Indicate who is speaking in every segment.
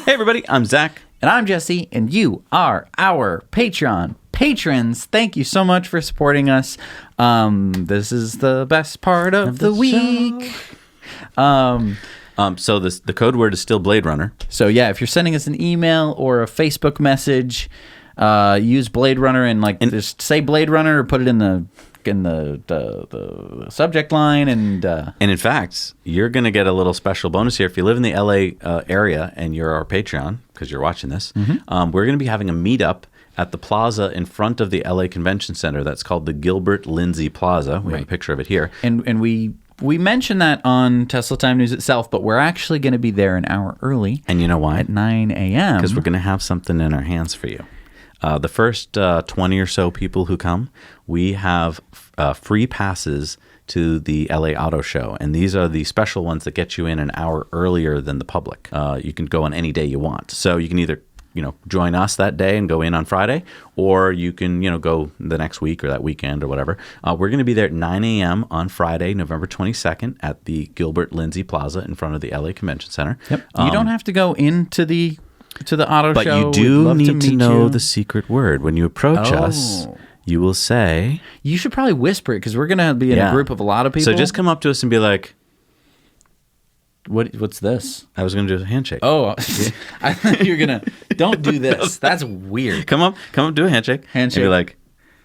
Speaker 1: Hey, everybody, I'm Zach.
Speaker 2: And I'm Jesse, and you are our Patreon patrons. Thank you so much for supporting us. This is the best part of the week.
Speaker 1: So the code word is still Blade Runner.
Speaker 2: So yeah, if you're sending us an email or a Facebook message, use Blade Runner and just say Blade Runner or put it in the subject line and
Speaker 1: in fact, you're going to get a little special bonus here if you live in the LA area and you're our Patreon because you're watching this. We're going to be having a meetup at the plaza in front of the LA Convention Center. That's called the Gilbert Lindsay Plaza. We have a picture of it here.
Speaker 2: And we mentioned that on Tesla Time News itself, but we're actually going to be there an hour early.
Speaker 1: And you know why?
Speaker 2: At 9 a.m.
Speaker 1: Because we're going to have something in our hands for you. The first 20 or so people who come, we have free passes to the LA Auto Show. And these are the special ones that get you in an hour earlier than the public. You can go on any day you want. So you can either join us that day and go in on Friday, or you can, go the next week or that weekend or whatever. We're going to be there at 9 a.m. on Friday, November 22nd at the Gilbert Lindsay Plaza in front of the LA Convention Center.
Speaker 2: Yep. You don't have to go into the auto
Speaker 1: but
Speaker 2: show.
Speaker 1: But you do need to know the secret word. When you approach us, you will say...
Speaker 2: You should probably whisper it because we're going to be in a group of a lot of people.
Speaker 1: So just come up to us and be like...
Speaker 2: What's this?
Speaker 1: I was going to do a handshake.
Speaker 2: Oh, I thought you were going to... Don't do this. That's weird.
Speaker 1: Come up, do a handshake.
Speaker 2: Handshake.
Speaker 1: And be like,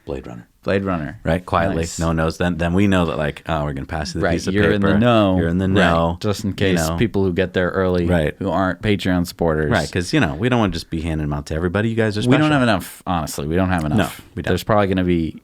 Speaker 1: Blade Runner.
Speaker 2: Blade Runner.
Speaker 1: Right? Quietly.
Speaker 2: Nice.
Speaker 1: No one knows. Then we know that we're going to pass you the piece of paper.
Speaker 2: You're in the know.
Speaker 1: You're in the know.
Speaker 2: Right. Just in case people who get there early who aren't Patreon supporters.
Speaker 1: Right, because, we don't want to just be handing them out to everybody. You guys are special.
Speaker 2: We don't have enough, honestly. We don't have enough.
Speaker 1: No, we don't.
Speaker 2: There's probably going to be...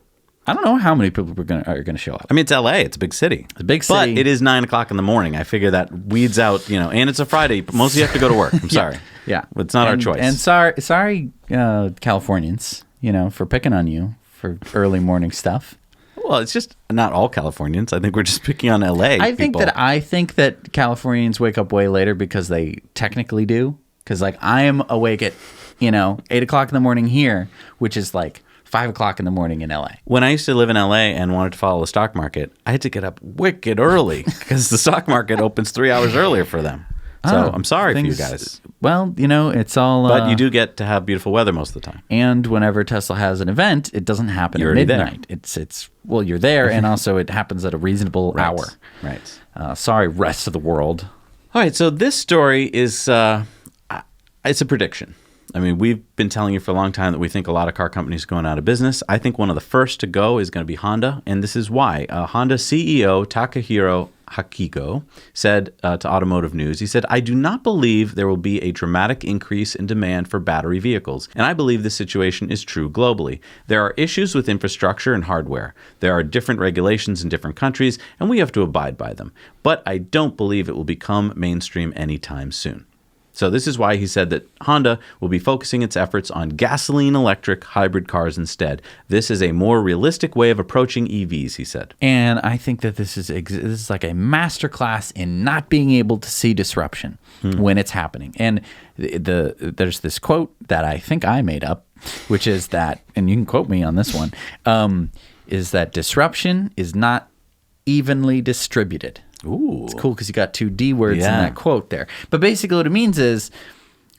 Speaker 2: I don't know how many people are going to show up.
Speaker 1: I mean, it's LA. It's a big city.
Speaker 2: It's a big city.
Speaker 1: But it is 9 o'clock in the morning. I figure that weeds out, and it's a Friday. Most of you have to go to work. I'm sorry.
Speaker 2: Yeah.
Speaker 1: It's not our choice.
Speaker 2: And sorry, Californians, for picking on you for early morning stuff.
Speaker 1: Well, it's just not all Californians. I think we're just picking on LA.
Speaker 2: I think that Californians wake up way later because they technically do. Because I am awake at 8 o'clock in the morning here, which is 5 o'clock in the morning in LA.
Speaker 1: When I used to live in LA and wanted to follow the stock market, I had to get up wicked early because the stock market opens 3 hours earlier for them. So I'm sorry for you guys.
Speaker 2: Well, it's all...
Speaker 1: But you do get to have beautiful weather most of the time.
Speaker 2: And whenever Tesla has an event, it doesn't happen at midnight. It's you're there, and also it happens at a reasonable hour.
Speaker 1: Right.
Speaker 2: Sorry, rest of the world.
Speaker 1: All right, so this story is... it's a prediction. I mean, we've been telling you for a long time that we think a lot of car companies are going out of business. I think one of the first to go is going to be Honda, and this is why. Honda CEO Takahiro Hakigo said to Automotive News, he said, "I do not believe there will be a dramatic increase in demand for battery vehicles, and I believe this situation is true globally. There are issues with infrastructure and hardware. There are different regulations in different countries, and we have to abide by them. But I don't believe it will become mainstream anytime soon." So this is why he said that Honda will be focusing its efforts on gasoline-electric hybrid cars instead. This is a more realistic way of approaching EVs, he said.
Speaker 2: And I think that this is like a masterclass in not being able to see disruption when it's happening. And there's this quote that I think I made up, which is that, and you can quote me on this one, is that disruption is not evenly distributed.
Speaker 1: Ooh.
Speaker 2: It's cool because you got two D words in that quote there. But basically what it means is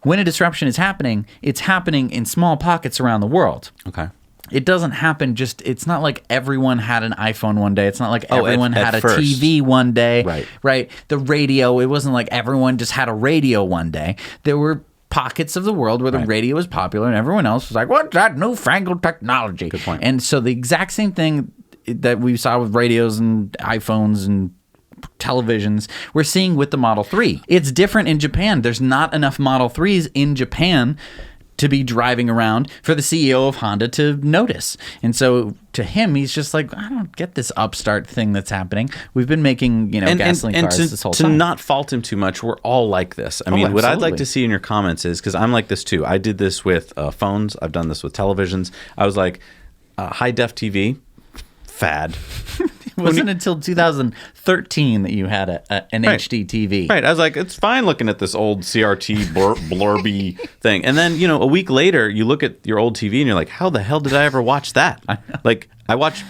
Speaker 2: when a disruption is happening, it's happening in small pockets around the world.
Speaker 1: Okay.
Speaker 2: It doesn't happen it's not like everyone had an iPhone one day. It's not like everyone had a
Speaker 1: first.
Speaker 2: TV one day.
Speaker 1: Right.
Speaker 2: The radio, it wasn't like everyone just had a radio one day. There were pockets of the world where the radio was popular and everyone else was like, what's that newfangled technology?
Speaker 1: Good point.
Speaker 2: And so the exact same thing that we saw with radios and iPhones and televisions we're seeing with the Model 3. It's different in Japan. There's not enough Model 3s in Japan to be driving around for the CEO of Honda to notice. And so to him, he's just like, I don't get this upstart thing that's happening. We've been making, gasoline cars this whole time.
Speaker 1: To not fault him too much, we're all like this. I mean, what I'd like to see in your comments is, because I'm like this too. I did this with phones. I've done this with televisions. I was like, high-def TV, fad.
Speaker 2: It wasn't until 2013 that you had an HD TV.
Speaker 1: Right. I was like, it's fine looking at this old CRT blurby thing. And then, a week later, you look at your old TV and you're like, how the hell did I ever watch that? Like, I watch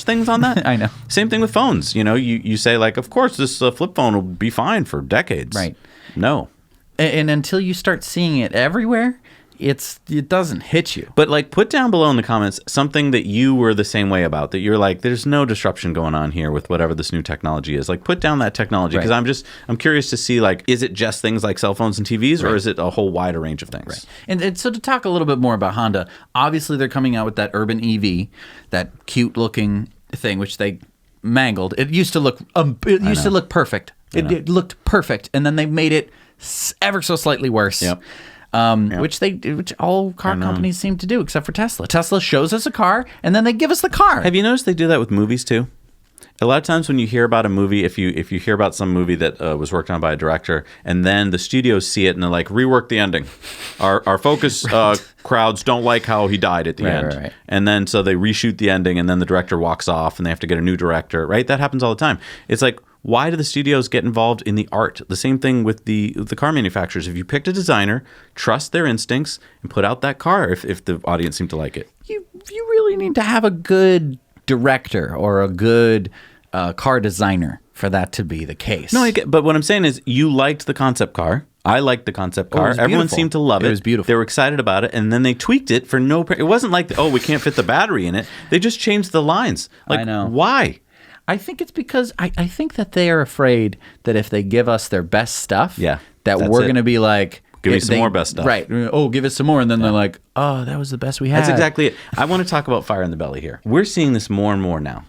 Speaker 1: things on that.
Speaker 2: I know.
Speaker 1: Same thing with phones. You say, like, of course, this flip phone will be fine for decades.
Speaker 2: Right.
Speaker 1: No.
Speaker 2: And until you start seeing it everywhere, it doesn't hit you.
Speaker 1: But like, put down below in the comments something that you were the same way about, that you're like, there's no disruption going on here with whatever this new technology is. Like, put down that technology, because I'm curious to see, like, is it just things like cell phones and TVs, or is it a whole wider range of things?
Speaker 2: Right. And so to talk a little bit more about Honda, obviously they're coming out with that Urban EV, that cute looking thing, which they mangled. It used to look perfect. It looked perfect, and then they made it ever so slightly worse.
Speaker 1: Yep.
Speaker 2: Which all car companies seem to do, except for Tesla. Tesla shows us a car, and then they give us the car.
Speaker 1: Have you noticed they do that with movies too? A lot of times when you hear about a movie, if you hear about some movie that was worked on by a director, and then the studios see it and they're like, rework the ending. Our focus crowds don't like how he died at the end.
Speaker 2: Right.
Speaker 1: And then so they reshoot the ending, and then the director walks off and they have to get a new director, right? That happens all the time. It's like, why do the studios get involved in the art? The same thing with the car manufacturers. If you picked a designer, trust their instincts and put out that car if the audience seemed to like it.
Speaker 2: You really need to have a good director or a good car designer for that to be the case.
Speaker 1: No, but what I'm saying is, you liked the concept car. I liked the concept car. Everyone seemed to love it.
Speaker 2: It was beautiful.
Speaker 1: They were excited about it, and then they tweaked it for no. It wasn't like, we can't fit the battery in it. They just changed the lines. Like,
Speaker 2: I know.
Speaker 1: Why?
Speaker 2: I think it's because I think that they are afraid that if they give us their best stuff, that we're going to be like,
Speaker 1: give me some more best stuff.
Speaker 2: Right. Oh, give us some more. And then they're like, oh, that was the best we had.
Speaker 1: That's exactly it. I want to talk about fire in the belly here. We're seeing this more and more now.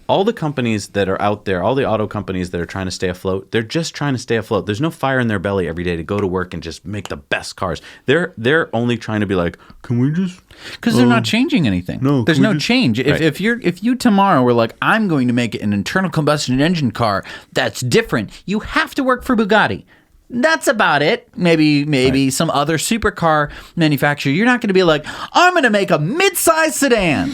Speaker 1: All the companies that are out there, all the auto companies that are trying to stay afloat, they're just trying to stay afloat. There's no fire in their belly every day to go to work and just make the best cars. They're only trying to be like, can we just...
Speaker 2: Because they're not changing anything.
Speaker 1: No,
Speaker 2: there's no change. If you tomorrow were like, I'm going to make an internal combustion engine car that's different, you have to work for Bugatti. That's about it. Maybe some other supercar manufacturer. You're not going to be like, I'm going to make a mid-size sedan.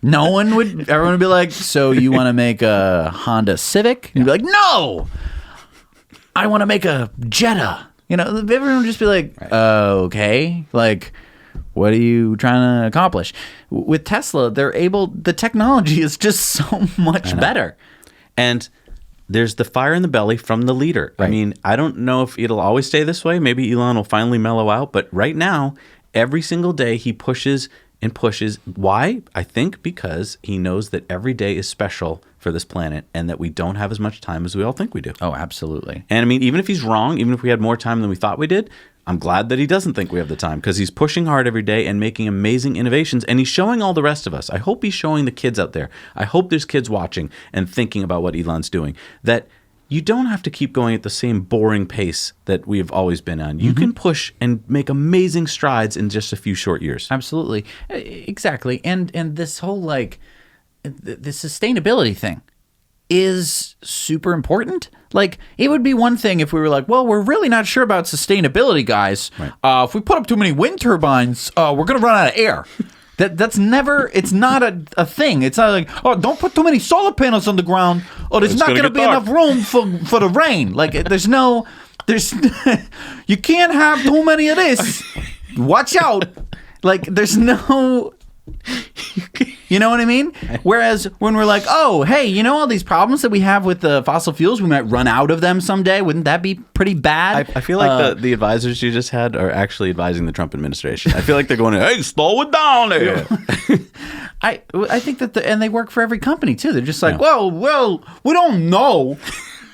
Speaker 2: Everyone would be like, so you want to make a Honda Civic? And you'd be like, no, I want to make a Jetta. Everyone would just be like, okay, like, what are you trying to accomplish? With Tesla, the technology is just so much better.
Speaker 1: And there's the fire in the belly from the leader. Right. I mean, I don't know if it'll always stay this way. Maybe Elon will finally mellow out. But right now, every single day he pushes and pushes. Why? I think because he knows that every day is special for this planet, and that we don't have as much time as we all think we do.
Speaker 2: Oh, absolutely.
Speaker 1: And I mean, even if he's wrong, even if we had more time than we thought we did, I'm glad that he doesn't think we have the time, because he's pushing hard every day and making amazing innovations, and he's showing all the rest of us. I hope he's showing the kids out there. I hope there's kids watching and thinking about what Elon's doing, that you don't have to keep going at the same boring pace that we've always been on. You can push and make amazing strides in just a few short years.
Speaker 2: Absolutely. Exactly. And this whole, like, the sustainability thing is super important. Like, it would be one thing if we were like, well, we're really not sure about sustainability, guys. Right. If we put up too many wind turbines, we're going to run out of air. That's never, it's not a thing. It's not like, don't put too many solar panels on the ground, or there's not going to be enough room for the rain. Like, you can't have too many of this. Watch out. Like, there's no... You know what I mean? Whereas when we're like, oh, hey, all these problems that we have with the fossil fuels, we might run out of them someday. Wouldn't that be pretty bad?
Speaker 1: I feel like the advisors you just had are actually advising the Trump administration. I feel like they're going, hey, slow it down there.
Speaker 2: I think that and they work for every company too. They're just like, well, we don't know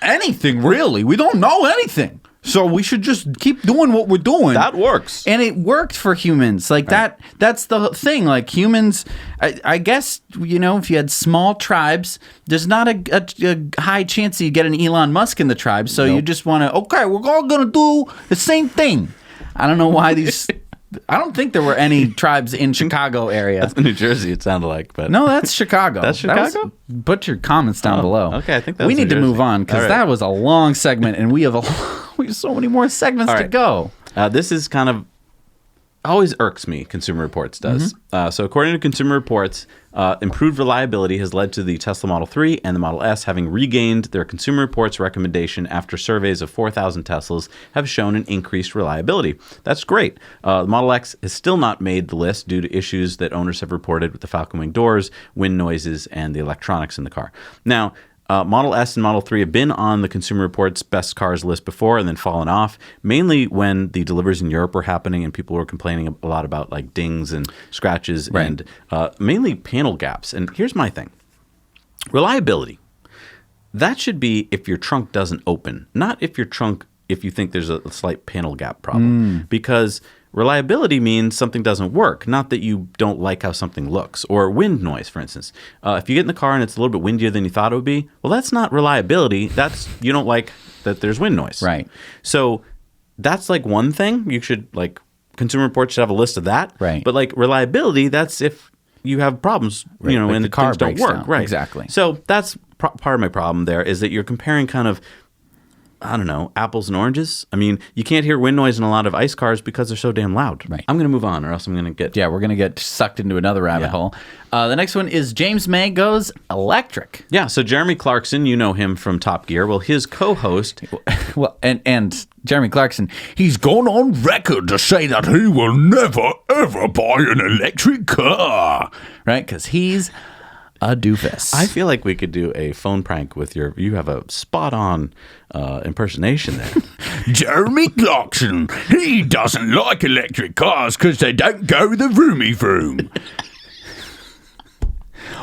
Speaker 2: anything really. We don't know anything. So we should just keep doing what we're doing.
Speaker 1: That works.
Speaker 2: And it worked for humans. Like, that's the thing. Like, humans, I guess, if you had small tribes, there's not a high chance that you get an Elon Musk in the tribe. So you just want to, okay, we're all going to do the same thing. I don't know why these... I don't think there were any tribes in Chicago area.
Speaker 1: That's New Jersey, it sounded like. But
Speaker 2: no, that's Chicago.
Speaker 1: That's Chicago?
Speaker 2: Put your comments down below.
Speaker 1: Okay, I think that's
Speaker 2: we need
Speaker 1: New
Speaker 2: to
Speaker 1: Jersey.
Speaker 2: move on, because that was a long segment, and we have so many more segments to go.
Speaker 1: This is kind of always irks me. Consumer Reports does. So according to Consumer Reports, improved reliability has led to the Tesla Model 3 and the Model S having regained their Consumer Reports recommendation after surveys of 4,000 Teslas have shown an increased reliability. That's great. The Model X has still not made the list due to issues that owners have reported with the Falcon Wing doors, wind noises, and the electronics in the car. Now, Model S and Model 3 have been on the Consumer Reports best cars list before and then fallen off, mainly when the deliveries in Europe were happening and people were complaining a lot about like dings and scratches and mainly panel gaps. And here's my thing. Reliability. That should be if your trunk doesn't open, not if you think there's a slight panel gap problem. Because reliability means something doesn't work, not that you don't like how something looks. Or wind noise, for instance. If you get in the car and it's a little bit windier than you thought it would be, well, that's not reliability. That's you don't like that there's wind noise.
Speaker 2: Right.
Speaker 1: So that's like one thing. You should, like, Consumer Reports should have a list of that.
Speaker 2: Right.
Speaker 1: But, like, reliability, that's if you have problems,
Speaker 2: Right, like
Speaker 1: and
Speaker 2: the car
Speaker 1: things don't
Speaker 2: breaks
Speaker 1: work.
Speaker 2: down.
Speaker 1: Right.
Speaker 2: Exactly.
Speaker 1: So that's part of my problem there is that you're comparing kind of, I don't know, apples and oranges. I mean, you can't hear wind noise in a lot of ICE cars because they're so damn loud.
Speaker 2: Right.
Speaker 1: I'm going to move on or else I'm going to get...
Speaker 2: Yeah, we're going to get sucked into another rabbit hole. The next one is James May goes electric.
Speaker 1: Yeah, so Jeremy Clarkson, you know him from Top Gear. Well, his co-host...
Speaker 2: Well, and Jeremy Clarkson,
Speaker 3: He's gone on record to say that he will never, ever buy an electric car.
Speaker 2: right? Because he's a doofus.
Speaker 1: I feel like we could do a phone prank with your... You have a spot-on impersonation there.
Speaker 3: Jeremy Clarkson, he doesn't like electric cars because they don't go the roomy vroom.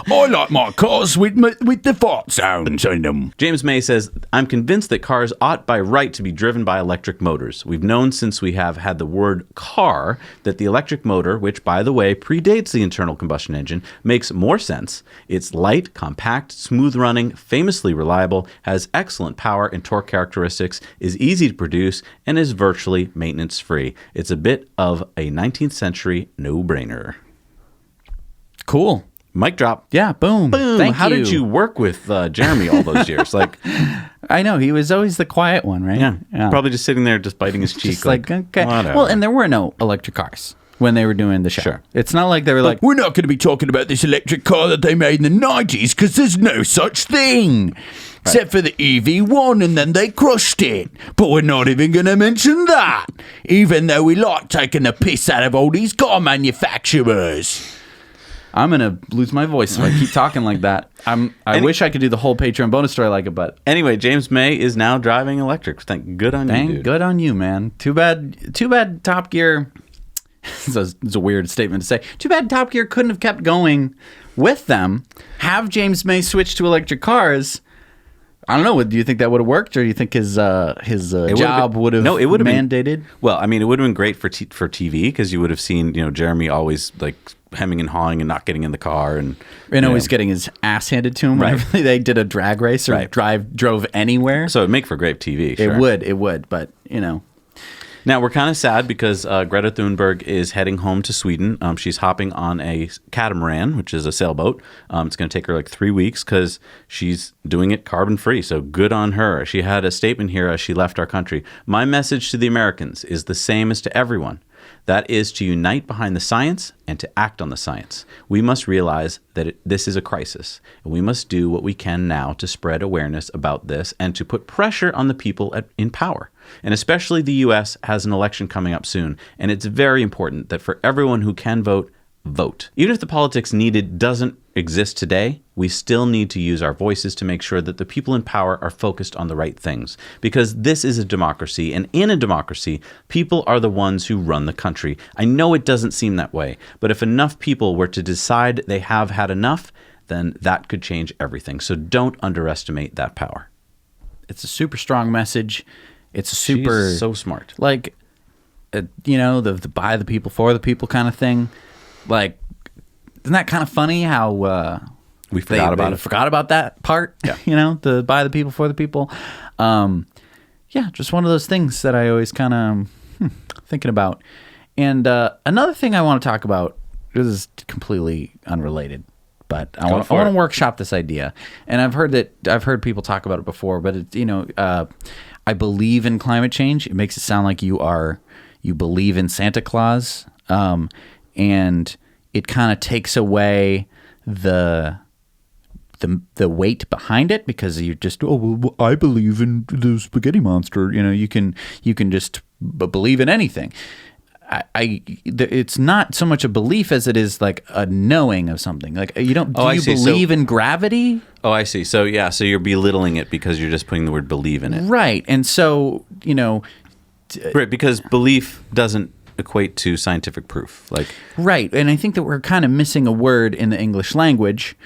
Speaker 3: I like my cars with the fart sounds in them.
Speaker 1: James May says, I'm convinced that cars ought by right to be driven by electric motors. We've known since we have had the word car that the electric motor, which, by the way, predates the internal combustion engine, makes more sense. It's light, compact, smooth running, famously reliable, has excellent power and torque characteristics, is easy to produce, and is virtually maintenance-free. It's a bit of a 19th century no-brainer.
Speaker 2: cool.
Speaker 1: Mic drop.
Speaker 2: Yeah, boom.
Speaker 1: Boom.
Speaker 2: Thank
Speaker 1: How did you work with Jeremy all those years? Like,
Speaker 2: I know, he was always the quiet one, right?
Speaker 1: yeah, probably just sitting there, just biting his cheek.
Speaker 2: Just like, okay.
Speaker 1: whatever.
Speaker 2: Well, and there were no electric cars when they were doing the show.
Speaker 1: Sure.
Speaker 2: It's not like they were like,
Speaker 3: We're not going to be talking about this electric car that they made in the 90s because there's no such thing. Except for the EV1 and then they crushed it. But we're not even going to mention that. Even though we like taking the piss out of all these car manufacturers.
Speaker 2: I'm going to lose my voice if I keep talking like that. I wish I could do the whole Patreon bonus story like it, but
Speaker 1: anyway, James May is now driving electric. Good on you, dude.
Speaker 2: good on you, man. Too bad Top Gear, it's a weird statement to say. Too bad Top Gear couldn't have kept going with them. Have James May switch to electric cars. I don't know. Do you think that would have worked, or do you think his job would have mandated?
Speaker 1: Well, I mean, it would have been great for TV because you would have seen, Jeremy always like hemming and hawing and not getting in the car and
Speaker 2: always getting his ass handed to him whenever they did a drag race or drove anywhere.
Speaker 1: So it'd make for great TV. Sure.
Speaker 2: It would, but
Speaker 1: Now, we're kind of sad because Greta Thunberg is heading home to Sweden. She's hopping on a catamaran, which is a sailboat. It's going to take her like 3 weeks because she's doing it carbon-free, so good on her. She had a statement here as she left our country. My message to the Americans is the same as to everyone. That is to unite behind the science and to act on the science. We must realize that this is a crisis, and we must do what we can now to spread awareness about this and to put pressure on the people in power. And especially the U.S. has an election coming up soon, and it's very important that for everyone who can vote, vote. Even if the politics needed doesn't exist today, we still need to use our voices to make sure that the people in power are focused on the right things. Because this is a democracy, and in a democracy, people are the ones who run the country. I know it doesn't seem that way, but if enough people were to decide they have had enough, then that could change everything. So don't underestimate that power.
Speaker 2: It's a super strong message. It's a super...
Speaker 1: She's so smart.
Speaker 2: Like, the by the people, for the people kind of thing. Like, isn't that kind of funny how
Speaker 1: we forgot about it?
Speaker 2: Forgot about that part.
Speaker 1: Yeah.
Speaker 2: The by the people, for the people. Yeah, just one of those things that I always kind of thinking about. And another thing I want to talk about, this is completely unrelated, but I want to workshop this idea. And I've heard people talk about it before, but it's, I believe in climate change. It makes it sound like you believe in Santa Claus. And it kind of takes away the weight behind it because you're just, I believe in the spaghetti monster. You can just believe in anything. it's not so much a belief as it is like a knowing of something. Like you don't. Do
Speaker 1: I
Speaker 2: you
Speaker 1: see.
Speaker 2: believe in gravity?
Speaker 1: Oh, I see. So yeah, so you're belittling it because you're just putting the word believe in it.
Speaker 2: Right. And so,
Speaker 1: Right, because belief doesn't equate to scientific proof. Like,
Speaker 2: right. And I think that we're kind of missing a word in the English language,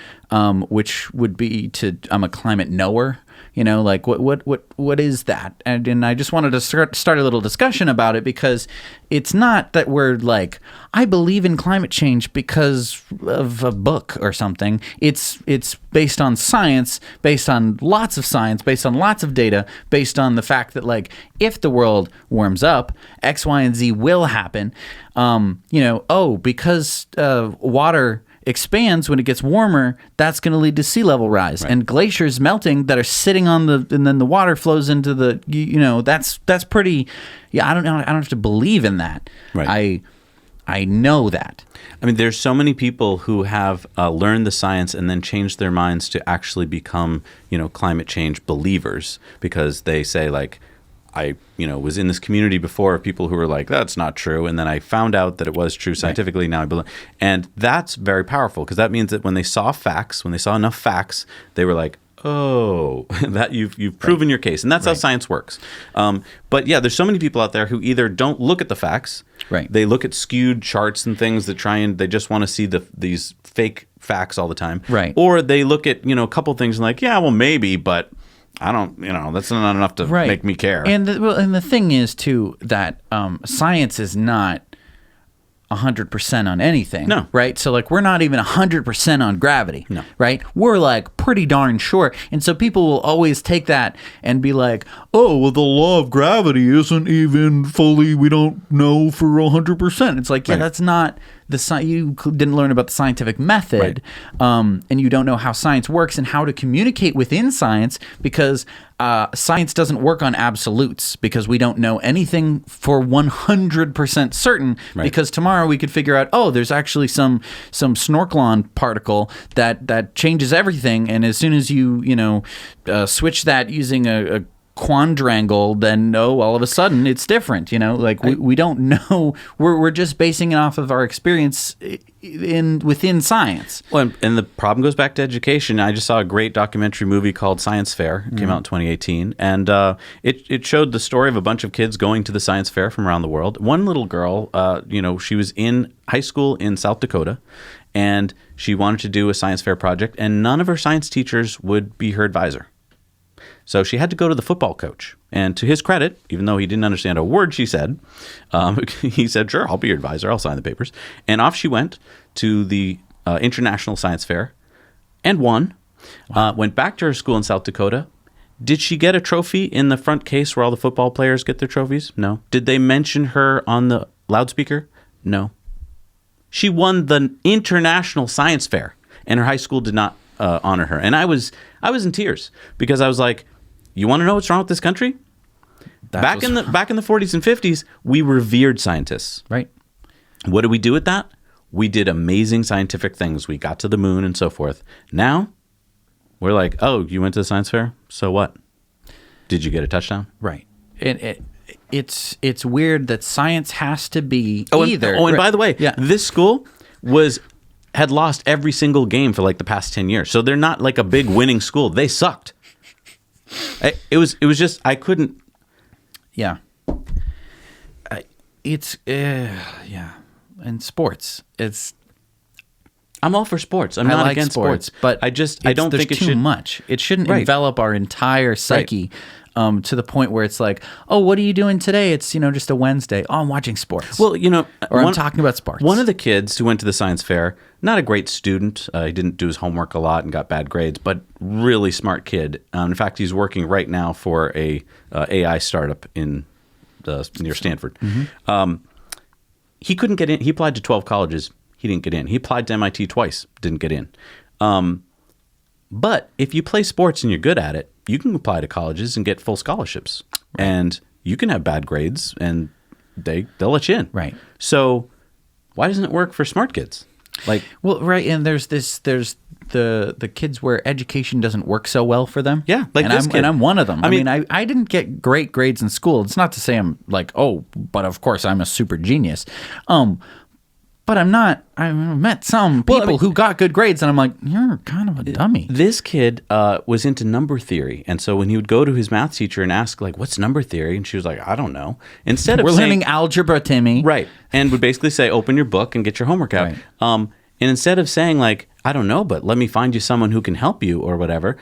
Speaker 2: which would be I'm a climate knower. Like what is that? And I just wanted to start a little discussion about it, because it's not that we're like, I believe in climate change because of a book or something. It's based on science, based on lots of science, based on lots of data, based on the fact that, like, if the world warms up, X, Y, and Z will happen. Because water expands when it gets warmer, that's going to lead to sea level rise, and glaciers melting that are sitting on and then the water flows into the, that's pretty. I don't know. I don't have to believe in that.
Speaker 1: Right.
Speaker 2: I know that.
Speaker 1: I mean, there's so many people who have learned the science and then changed their minds to actually become, climate change believers, because they say, like, I, was in this community before of people who were like, that's not true. And then I found out that it was true scientifically. Now I believe. And that's very powerful, because that means that when they saw enough facts, they were like, oh, that you've proven your case. And that's how science works. But yeah, there's so many people out there who either don't look at the facts.
Speaker 2: Right.
Speaker 1: They look at skewed charts and things that they just want to see these fake facts all the time.
Speaker 2: Right.
Speaker 1: Or they look at, a couple things and like, yeah, well, maybe, but I don't, that's not enough to make me care.
Speaker 2: And the thing is, too, that science is not 100% on anything.
Speaker 1: No.
Speaker 2: Right? So, like, we're not even 100% on gravity.
Speaker 1: No.
Speaker 2: Right? We're, like, pretty darn sure. And so people will always take that and be like, oh, well, the law of gravity isn't even fully, we don't know for 100%. It's like, yeah, that's not you didn't learn about the scientific method, and you don't know how science works and how to communicate within science, because science doesn't work on absolutes, because we don't know anything for 100% certain, because tomorrow we could figure out, oh, there's actually some snorkelon particle that changes everything, and as soon as you switch that using a quadrangle, then all of a sudden it's different. We don't know. We're just basing it off of our experience within science.
Speaker 1: Well, and the problem goes back to education. I just saw a great documentary movie called Science Fair. It came out in 2018, and it showed the story of a bunch of kids going to the science fair from around the world. One little girl, she was in high school in South Dakota, and she wanted to do a science fair project, and none of her science teachers would be her advisor. So she had to go to the football coach. And to his credit, even though he didn't understand a word she said, he said, sure, I'll be your advisor. I'll sign the papers. And off she went to the International Science Fair and won. Went back to her school in South Dakota. Did she get a trophy in the front case where all the football players get their trophies? No. Did they mention her on the loudspeaker? No. She won the International Science Fair, and her high school did not honor her. And I was in tears, because I was like, you want to know what's wrong with this country? Back in the 40s and 50s, we revered scientists.
Speaker 2: Right.
Speaker 1: What did we do with that? We did amazing scientific things. We got to the moon and so forth. Now, we're like, oh, you went to the science fair? So what? Did you get a touchdown?
Speaker 2: Right. It's weird that science has to be either.
Speaker 1: And by the way, this school had lost every single game for like the past 10 years. So they're not like a big winning school. They sucked. It was just, I couldn't.
Speaker 2: Yeah. And sports.
Speaker 1: I'm all for sports. I'm not
Speaker 2: like
Speaker 1: against sports, but I don't think it
Speaker 2: too
Speaker 1: should.
Speaker 2: much. It shouldn't envelop our entire psyche. To the point where it's like, oh, what are you doing today? It's, just a Wednesday. Oh, I'm watching sports.
Speaker 1: Well,
Speaker 2: or I'm talking about sports.
Speaker 1: One of the kids who went to the science fair, not a great student. He didn't do his homework a lot and got bad grades, but really smart kid. In fact, he's working right now for a AI startup near Stanford. Mm-hmm. He couldn't get in. He applied to 12 colleges. He didn't get in. He applied to MIT twice. Didn't get in. But if you play sports and you're good at it, you can apply to colleges and get full scholarships. Right. And you can have bad grades and they'll let you in.
Speaker 2: Right.
Speaker 1: So why doesn't it work for smart kids?
Speaker 2: Well, right. And there's the kids where education doesn't work so well for them.
Speaker 1: Yeah, like
Speaker 2: and
Speaker 1: this kid.
Speaker 2: I'm one of them. I
Speaker 1: mean-
Speaker 2: mean, I didn't get great grades in school. It's not to say I'm like, oh, but of course I'm a super genius. But I'm not. I've met some people who got good grades, and I'm like, you're kind of a dummy.
Speaker 1: This kid was into number theory, and so when he would go to his math teacher and ask, like, what's number theory? And she was like, I don't know. Instead of
Speaker 2: We're
Speaker 1: saying,
Speaker 2: learning algebra, Timmy.
Speaker 1: right, and would basically say, open your book and get your homework out.
Speaker 2: Right.
Speaker 1: And instead of saying, like, I don't know, but let me find you someone who can help you or whatever,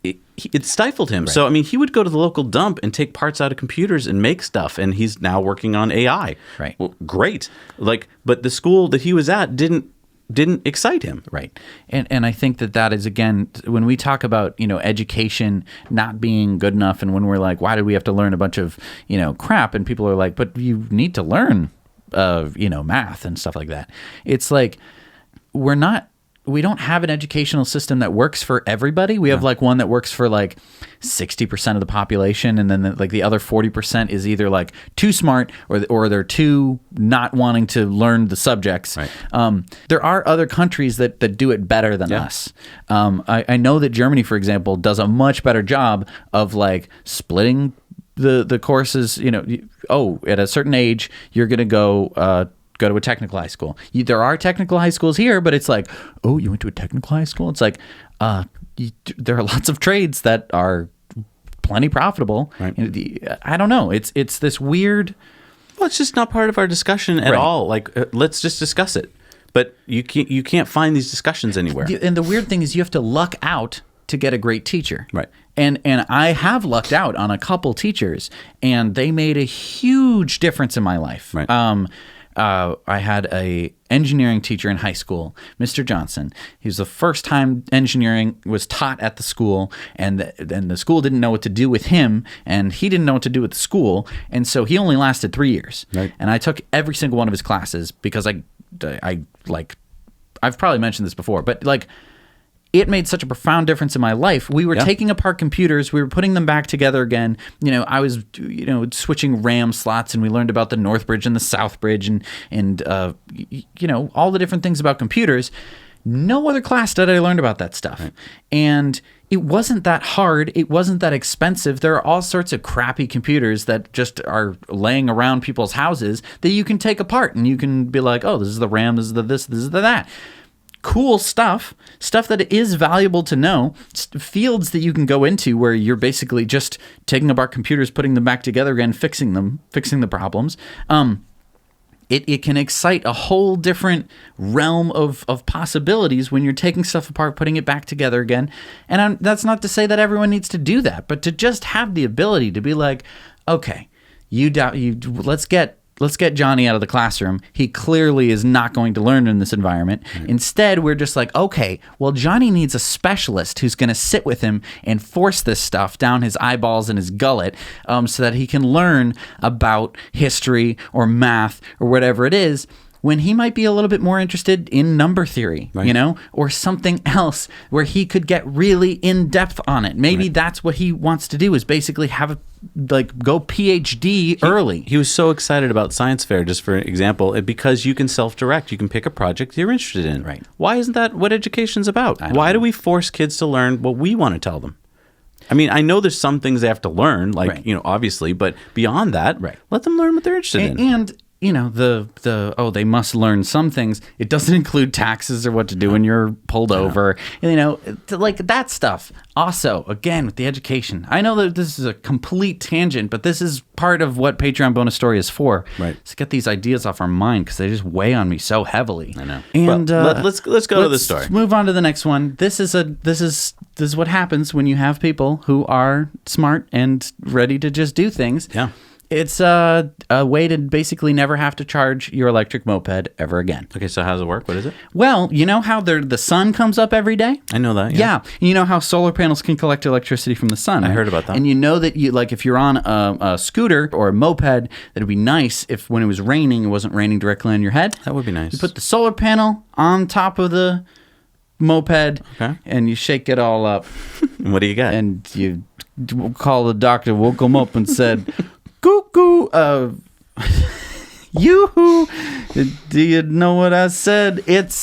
Speaker 1: it stifled him. So, I mean, he would go to the local dump and take parts out of computers and make stuff, and he's now working on AI.
Speaker 2: Right.
Speaker 1: Well, great. Like, but the school that he was at didn't excite him.
Speaker 2: Right. And I think that is, again, when we talk about, education not being good enough, and when we're like, why did we have to learn a bunch of, crap? And people are like, but you need to learn, math and stuff like that. It's like, we don't have an educational system that works for everybody. We have like one that works for like 60% of the population, and then the other 40% is either like too smart or they're too not wanting to learn the subjects.
Speaker 1: Right.
Speaker 2: There are other countries that do it better than us. I know that Germany, for example, does a much better job of like splitting the courses. At a certain age, you're going to go to a technical high school. There are technical high schools here, but it's like, oh, you went to a technical high school? It's like, there are lots of trades that are plenty profitable.
Speaker 1: Right.
Speaker 2: I don't know. It's this weird.
Speaker 1: Well, it's just not part of our discussion at
Speaker 2: Right.
Speaker 1: all. Like, let's just discuss it. But you can't find these discussions anywhere.
Speaker 2: And the weird thing is you have to luck out to get a great teacher.
Speaker 1: Right.
Speaker 2: And I have lucked out on a couple teachers, and they made a huge difference in my life.
Speaker 1: Right.
Speaker 2: I had a engineering teacher in high school, Mr. Johnson. He was the first time engineering was taught at the school, and the school didn't know what to do with him, and he didn't know what to do with the school, and so he only lasted 3 years.
Speaker 1: Right.
Speaker 2: And I took every single one of his classes because I've probably mentioned this before, but like, it made such a profound difference in my life. We were taking apart computers. We were putting them back together again. I was, switching RAM slots, and we learned about the North Bridge and the South Bridge and all the different things about computers. No other class did I learn about that stuff. Right. And it wasn't that hard. It wasn't that expensive. There are all sorts of crappy computers that just are laying around people's houses that you can take apart, and you can be like, oh, this is the RAM, this is the this is the that. Cool stuff that is valuable to know, fields that you can go into where you're basically just taking apart computers, putting them back together again, fixing the problems. It can excite a whole different realm of possibilities when you're taking stuff apart, putting it back together again. And that's not to say that everyone needs to do that, but to just have the ability to be like, okay, let's get Johnny out of the classroom. He clearly is not going to learn in this environment. Right. Instead, we're just like, okay, well, Johnny needs a specialist who's going to sit with him and force this stuff down his eyeballs and his gullet so that he can learn about history or math or whatever it is, when he might be a little bit more interested in number theory,
Speaker 1: right.
Speaker 2: Or something else where he could get really in depth on it. Maybe right. That's what he wants to do, is basically have go PhD early.
Speaker 1: He was so excited about science fair, just for example, because you can self-direct. You can pick a project you're interested in.
Speaker 2: Right.
Speaker 1: Why isn't that what education's about? Why do we force kids to learn what we want to tell them? I mean, I know there's some things they have to learn, like,
Speaker 2: right.
Speaker 1: Obviously, but beyond that,
Speaker 2: right.
Speaker 1: Let them learn what they're interested in.
Speaker 2: And they must learn some things. It doesn't include taxes or what to do when you're pulled over. Like that stuff. Also, again, with the education. I know that this is a complete tangent, but this is part of what Patreon Bonus Story is for.
Speaker 1: Right.
Speaker 2: To get these ideas off our mind, because they just weigh on me so heavily.
Speaker 1: I know.
Speaker 2: And
Speaker 1: well, let's go to the story.
Speaker 2: Let's move on to the next one. This is what happens when you have people who are smart and ready to just do things.
Speaker 1: Yeah.
Speaker 2: It's a way to basically never have to charge your electric moped ever again.
Speaker 1: Okay, so how does it work? What is it?
Speaker 2: Well, you know how the sun comes up every day?
Speaker 1: I know that,
Speaker 2: Yeah. You know how solar panels can collect electricity from the sun,
Speaker 1: I
Speaker 2: right?
Speaker 1: heard about that.
Speaker 2: And you know that if you're on a scooter or a moped, that it'd be nice if when it was raining, it wasn't raining directly on your head.
Speaker 1: That would be nice.
Speaker 2: You put the solar panel on top of the moped,
Speaker 1: okay.
Speaker 2: And you shake it all up.
Speaker 1: What do you got?
Speaker 2: And you call the doctor, woke him up and said... Cuckoo, yoo-hoo. Do you know what I said? It's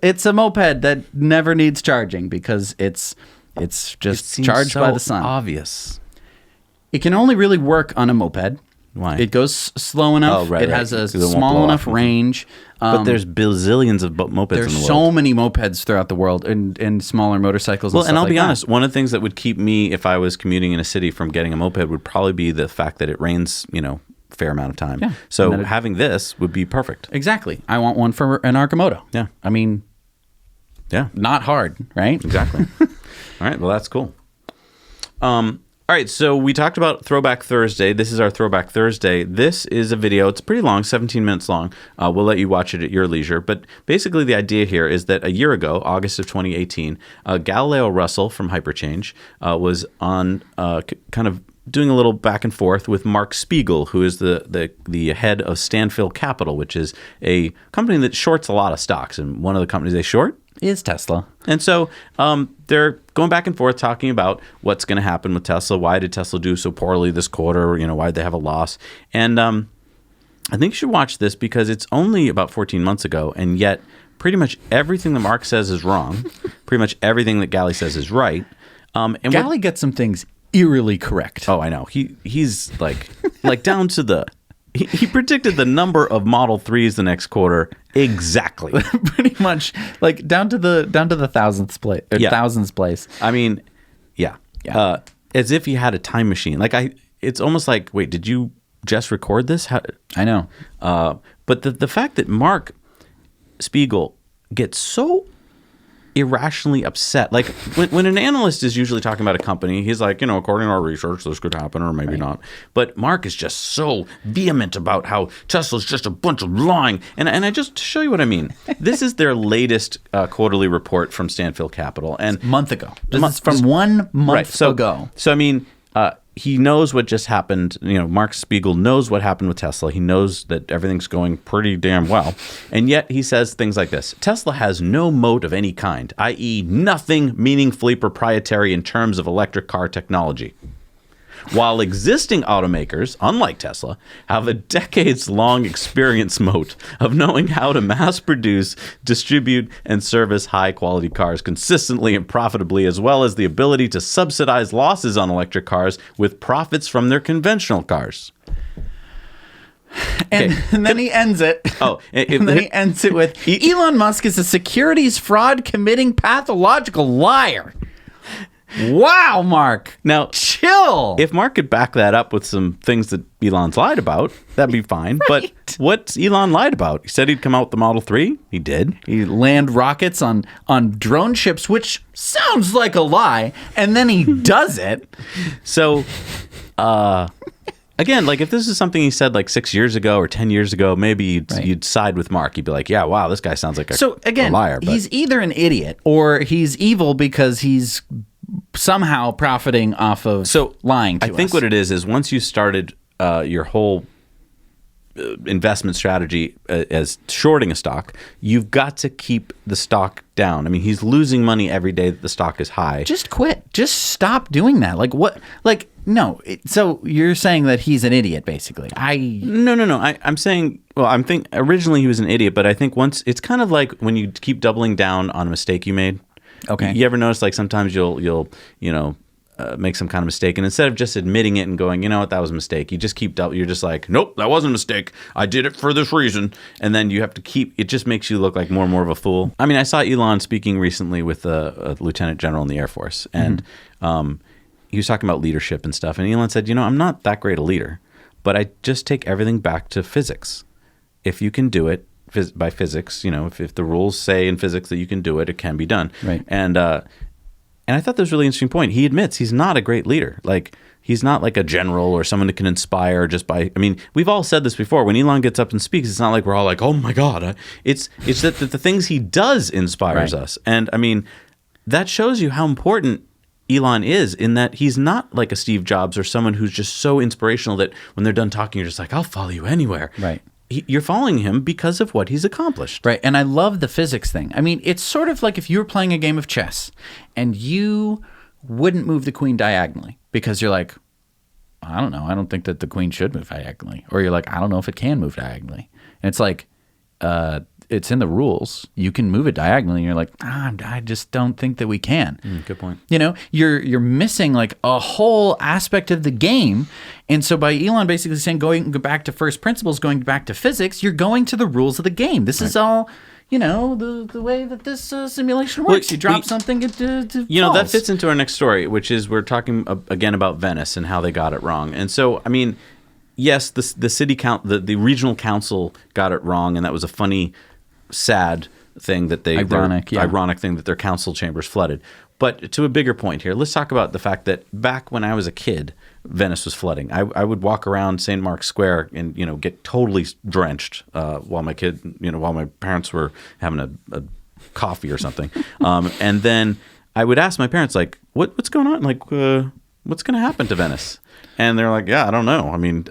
Speaker 2: it's a moped that never needs charging because it's just
Speaker 1: Seems
Speaker 2: charged
Speaker 1: so
Speaker 2: by the sun.
Speaker 1: obvious.
Speaker 2: It can only really work on a moped.
Speaker 1: Why?
Speaker 2: It goes slow enough.
Speaker 1: Oh, right,
Speaker 2: it
Speaker 1: right.
Speaker 2: has a
Speaker 1: 'Cause it won't
Speaker 2: small
Speaker 1: blow
Speaker 2: enough
Speaker 1: off.
Speaker 2: range.
Speaker 1: But there's bazillions of mopeds in the
Speaker 2: There's
Speaker 1: world.
Speaker 2: so many mopeds throughout the world and smaller motorcycles.
Speaker 1: Well,
Speaker 2: and
Speaker 1: and
Speaker 2: stuff
Speaker 1: I'll
Speaker 2: like
Speaker 1: be
Speaker 2: that.
Speaker 1: honest, one of the things that would keep me, if I was commuting in a city, from getting a moped would probably be the fact that it rains, a fair amount of time.
Speaker 2: Yeah.
Speaker 1: So
Speaker 2: And that
Speaker 1: having this would be perfect.
Speaker 2: Exactly. I want one for an Arcimoto.
Speaker 1: Yeah.
Speaker 2: I mean,
Speaker 1: Yeah,
Speaker 2: not hard, right?
Speaker 1: exactly. All right, well, that's cool. All right, so we talked about Throwback Thursday. This is our Throwback Thursday. This is a video. It's pretty long, 17 minutes long. We'll let you watch it at your leisure. But basically the idea here is that a year ago, August of 2018, Galileo Russell from Hyperchange was on kind of doing a little back and forth with Mark Spiegel, who is the head of Stanfield Capital, which is a company that shorts a lot of stocks. And one of the companies they short
Speaker 2: Is Tesla.
Speaker 1: and so they're going back and forth talking about what's going to happen with Tesla. Why did Tesla do so poorly this quarter? Why did they have a loss? And I think you should watch this because it's only about 14 months ago, and yet pretty much everything that Mark says is wrong. Pretty much everything that Gally says is right. And
Speaker 2: Gally gets some things eerily correct.
Speaker 1: oh, I know. He's like down to the. He predicted the number of Model 3s the next quarter exactly.
Speaker 2: Pretty much like down to the thousandth place.
Speaker 1: Yeah.
Speaker 2: Thousands place.
Speaker 1: I mean, yeah.
Speaker 2: Yeah.
Speaker 1: As if he had a time machine. It's almost like, wait, did you just record this?
Speaker 2: I know.
Speaker 1: But the fact that Mark Spiegel gets so irrationally upset, like when an analyst is usually talking about a company, he's like, according to our research, this could happen or maybe not. But Mark is just so vehement about how Tesla's just a bunch of lying. And I just to show you what I mean, this is their latest quarterly report from Stanfield Capital, and
Speaker 2: Month ago. This is from 1 month ago.
Speaker 1: So I mean, he knows what just happened. Mark Spiegel knows what happened with Tesla. He knows that everything's going pretty damn well. And yet he says things like this. Tesla has no moat of any kind, i.e. nothing meaningfully proprietary in terms of electric car technology. While existing automakers, unlike Tesla, have a decades-long experience moat of knowing how to mass produce, distribute, and service high-quality cars consistently and profitably, as well as the ability to subsidize losses on electric cars with profits from their conventional cars.
Speaker 2: And then he ends it.
Speaker 1: Oh,
Speaker 2: and then he ends it with Elon Musk is a securities fraud committing pathological liar. Wow, Mark.
Speaker 1: Now,
Speaker 2: chill.
Speaker 1: if Mark could back that up with some things that Elon's lied about, that'd be fine.
Speaker 2: Right.
Speaker 1: But what's Elon lied about? He said he'd come out with the Model 3. He did.
Speaker 2: He land rockets on drone ships, which sounds like a lie, and then he does it.
Speaker 1: So, again, like if this is something he said like 6 years ago or 10 years ago, maybe you'd side with Mark. You'd be like, yeah, wow, this guy sounds like a liar. But
Speaker 2: he's either an idiot or he's evil because he's somehow profiting off of lying to us.
Speaker 1: I think what it is once you started your whole investment strategy as shorting a stock, you've got to keep the stock down. I mean, he's losing money every day that the stock is high.
Speaker 2: Just quit. Just stop doing that. Like what? Like no. So you're saying that he's an idiot, basically.
Speaker 1: No. I'm saying, well, originally he was an idiot, but I think once it's kind of like when you keep doubling down on a mistake you made.
Speaker 2: Okay.
Speaker 1: You ever notice like sometimes you'll make some kind of mistake, and instead of just admitting it and going, you know what, that was a mistake, you just keep you're just like, nope, that wasn't a mistake. I did it for this reason, and then you have to keep. It just makes you look like more and more of a fool. I mean, I saw Elon speaking recently with a lieutenant general in the Air Force, and he was talking about leadership and stuff, and Elon said, I'm not that great a leader, but I just take everything back to physics. If you can do it by physics, if the rules say in physics that you can do it, it can be done.
Speaker 2: Right.
Speaker 1: And I thought that was a really interesting point. He admits he's not a great leader. Like, he's not like a general or someone that can inspire just by, I mean, we've all said this before. When Elon gets up and speaks, it's not like we're all like, oh my God. It's that the things he does inspires us. And I mean, that shows you how important Elon is in that he's not like a Steve Jobs or someone who's just so inspirational that when they're done talking, you're just like, I'll follow you anywhere.
Speaker 2: Right.
Speaker 1: You're following him because of what he's accomplished.
Speaker 2: Right. And I love the physics thing. I mean, it's sort of like if you were playing a game of chess and you wouldn't move the queen diagonally because you're like, I don't know. I don't think that the queen should move diagonally. Or you're like, I don't know if it can move diagonally. And it's like, it's in the rules. You can move it diagonally. And you're like, I just don't think that we can.
Speaker 1: Good point.
Speaker 2: You know, you're missing like a whole aspect of the game. And so by Elon basically saying going back to first principles, going back to physics, you're going to the rules of the game. This is all, you know, the way that this simulation works. You drop something, it
Speaker 1: you know, that
Speaker 2: falls.
Speaker 1: fits into our next story, which is we're talking again about Venice and how they got it wrong. And so, I mean, yes, the city the regional council got it wrong, and that was a funny, sad thing that ironic thing that their council chambers flooded. But to a bigger point here, let's talk about the fact that back when I was a kid, Venice was flooding. I would walk around St. Mark's Square and, you know, get totally drenched while my parents were having a coffee or something. And then I would ask my parents, like, what's going on? Like, what's going to happen to Venice? And they're like, yeah, I don't know. I mean,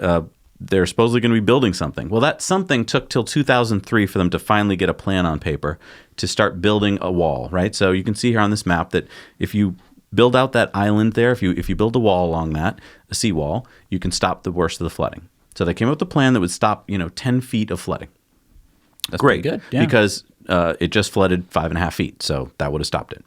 Speaker 1: they're supposedly going to be building something. Well, that something took till 2003 for them to finally get a plan on paper to start building a wall, right? So you can see here on this map that if you build out that island there, if you build a wall along that, a seawall, you can stop the worst of the flooding. So they came up with a plan that would stop, 10 feet of flooding.
Speaker 2: That's
Speaker 1: great,
Speaker 2: pretty good. Yeah.
Speaker 1: because it just flooded 5.5 feet, so that would have stopped it.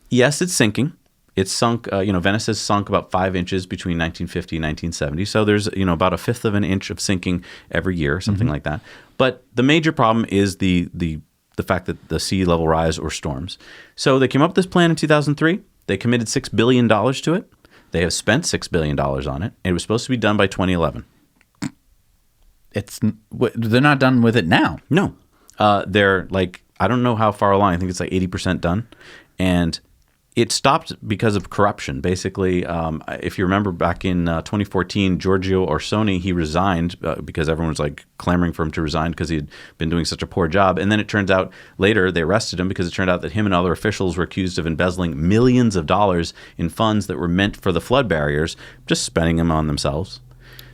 Speaker 1: Yes, it's sinking. It's sunk, Venice has sunk about 5 inches between 1950 and 1970. So there's, about 1/5 of an inch of sinking every year, something like that. But the major problem is the fact that the sea level rise or storms. So they came up with this plan in 2003. They committed $6 billion to it. They have spent $6 billion on it. It was supposed to be done by 2011.
Speaker 2: They're not done with it now.
Speaker 1: No. They're like, I don't know how far along. I think it's like 80% done. And it stopped because of corruption. Basically, if you remember back in 2014, Giorgio Orsoni, he resigned because everyone was like clamoring for him to resign because he had been doing such a poor job. And then it turns out later they arrested him because it turned out that him and other officials were accused of embezzling millions of dollars in funds that were meant for the flood barriers, just spending them on themselves.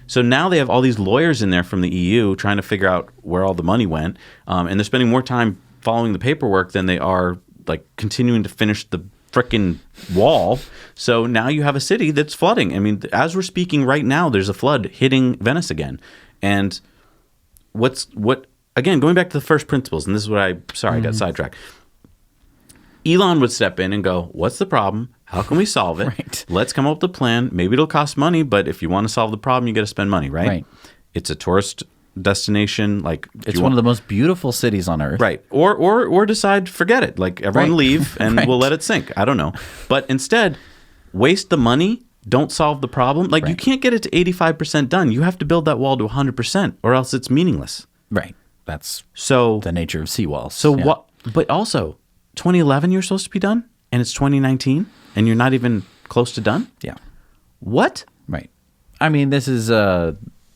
Speaker 1: So now they have all these lawyers in there from the EU trying to figure out where all the money went. And they're spending more time following the paperwork than they are like continuing to finish the frickin' wall. So now you have a city that's flooding. I mean, as we're speaking right now, there's a flood hitting Venice again. And again, going back to the first principles, and this is what I got sidetracked. Elon would step in and go, what's the problem? How can we solve it?
Speaker 2: Right.
Speaker 1: Let's come up with a plan. Maybe it'll cost money, but if you want to solve the problem, you got to spend money, right?
Speaker 2: Right.
Speaker 1: It's a tourist destination. Like
Speaker 2: it's one of the most beautiful cities on earth.
Speaker 1: Right. Or decide, forget it. Like everyone leave and we'll let it sink. I don't know. But instead, waste the money. Don't solve the problem. Like you can't get it to 85% done. You have to build that wall to 100% or else it's meaningless.
Speaker 2: Right. That's
Speaker 1: so
Speaker 2: the nature of seawalls.
Speaker 1: So what? But also, 2011 you're supposed to be done, and it's 2019, and you're not even close to done.
Speaker 2: Yeah.
Speaker 1: What?
Speaker 2: Right. I mean, this is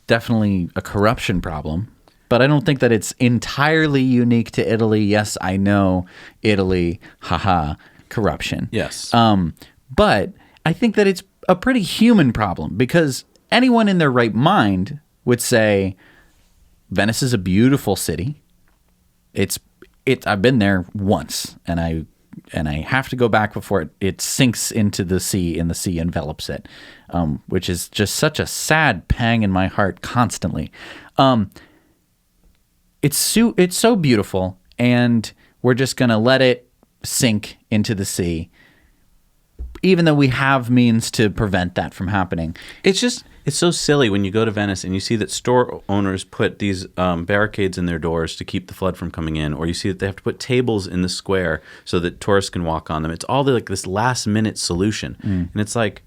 Speaker 2: definitely a corruption problem, but I don't think that it's entirely unique to Italy. Yes, I know Italy. Haha. Corruption.
Speaker 1: Yes.
Speaker 2: But I think that it's a pretty human problem because anyone in their right mind would say Venice is a beautiful city. I've been there once, and I have to go back before it sinks into the sea and the sea envelops it, which is just such a sad pang in my heart constantly. It's so beautiful, and we're just gonna let it sink into the sea, even though we have means to prevent that from happening.
Speaker 1: It's so silly when you go to Venice and you see that store owners put these barricades in their doors to keep the flood from coming in, or you see that they have to put tables in the square so that tourists can walk on them. It's all like this last minute solution. And it's like,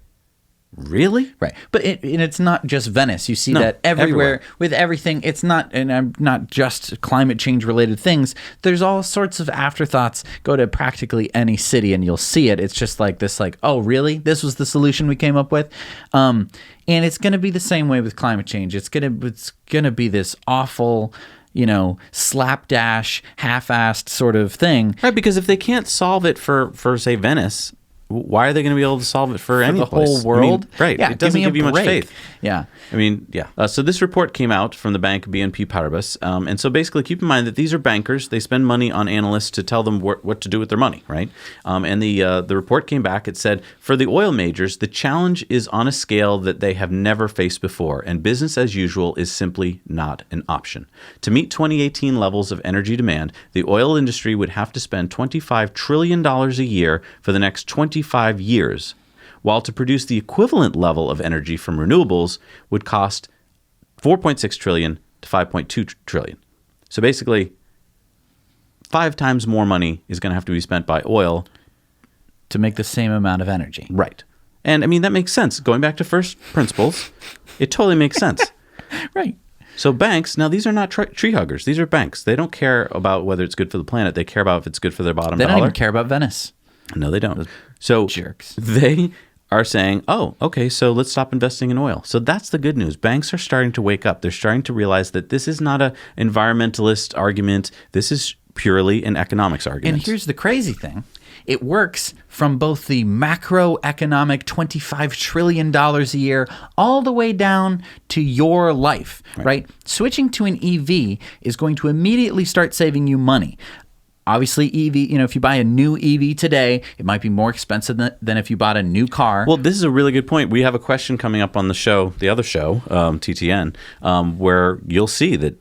Speaker 1: really?
Speaker 2: Right. But it's not just Venice. You see that everywhere with everything. It's not, and I'm not just climate change related things. There's all sorts of afterthoughts. Go to practically any city and you'll see it. It's just like this, like, oh, really? This was the solution we came up with? And it's going to be the same way with climate change. It's going to be this awful, slapdash, half-assed sort of thing.
Speaker 1: Right, because if they can't solve it for say, Venice, why are they going to be able to solve it for any
Speaker 2: the
Speaker 1: place?
Speaker 2: whole world?
Speaker 1: Right.
Speaker 2: Yeah,
Speaker 1: It doesn't give you much
Speaker 2: break.
Speaker 1: faith.
Speaker 2: Yeah.
Speaker 1: I mean, yeah. So this report came out from the bank BNP Paribas. And so basically keep in mind that these are bankers. They spend money on analysts to tell them what to do with their money, right? And the report came back. It said, for the oil majors, the challenge is on a scale that they have never faced before, and business as usual is simply not an option. To meet 2018 levels of energy demand, the oil industry would have to spend $25 trillion a year for the next 25 years, while to produce the equivalent level of energy from renewables would cost $4.6 trillion to $5.2 trillion. So basically, 5 times more money is going to have to be spent by oil.
Speaker 2: To make the same amount of energy.
Speaker 1: Right. And I mean, that makes sense. Going back to first principles, it totally makes sense.
Speaker 2: Right.
Speaker 1: So banks, now these are not tree huggers. These are banks. They don't care about whether it's good for the planet. They care about if it's good for their bottom
Speaker 2: They
Speaker 1: dollar.
Speaker 2: don't even care about Venice.
Speaker 1: No, they don't. So
Speaker 2: jerks.
Speaker 1: They are saying, oh, okay, so let's stop investing in oil. So that's the good news. Banks are starting to wake up. They're starting to realize that this is not an environmentalist argument. This is purely an economics argument.
Speaker 2: And here's the crazy thing. It works from both the macroeconomic $25 trillion a year all the way down to your life, right? Switching to an EV is going to immediately start saving you money. Obviously, EV, if you buy a new EV today, it might be more expensive than if you bought a new car.
Speaker 1: Well, this is a really good point. We have a question coming up on the show, the other show, TTN, where you'll see that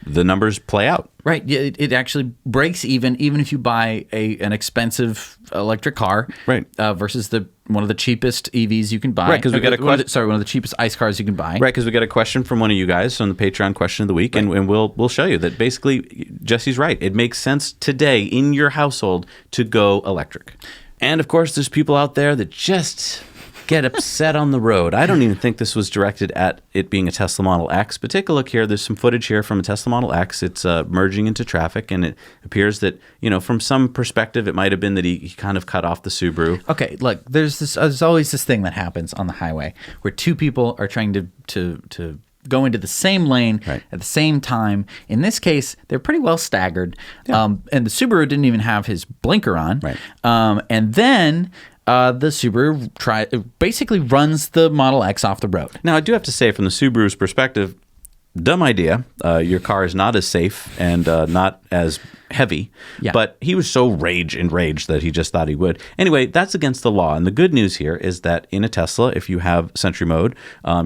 Speaker 1: the numbers play out.
Speaker 2: Right. It actually breaks even if you buy an expensive electric car,
Speaker 1: right?
Speaker 2: Versus one of the cheapest EVs you can buy.
Speaker 1: Right, because we got a question.
Speaker 2: One of the cheapest ICE cars you can buy.
Speaker 1: Right, because we got a question from one of you guys on the Patreon question of the week, and we'll show you that basically Jesse's right. It makes sense today in your household to go electric. And of course, there's people out there that just get upset on the road. I don't even think this was directed at it being a Tesla Model X, but take a look here. There's some footage here from a Tesla Model X. It's merging into traffic, and it appears that, from some perspective, it might have been that he kind of cut off the Subaru.
Speaker 2: Okay, look, there's always this thing that happens on the highway where two people are trying to go into the same lane at the same time. In this case, they're pretty well staggered, and the Subaru didn't even have his blinker on.
Speaker 1: Right.
Speaker 2: And then the Subaru basically runs the Model X off the road.
Speaker 1: Now, I do have to say, from the Subaru's perspective, dumb idea. Your car is not as safe and not as heavy.
Speaker 2: Yeah.
Speaker 1: But he was so enraged that he just thought he would. Anyway, that's against the law. And the good news here is that in a Tesla, if you have Sentry Mode,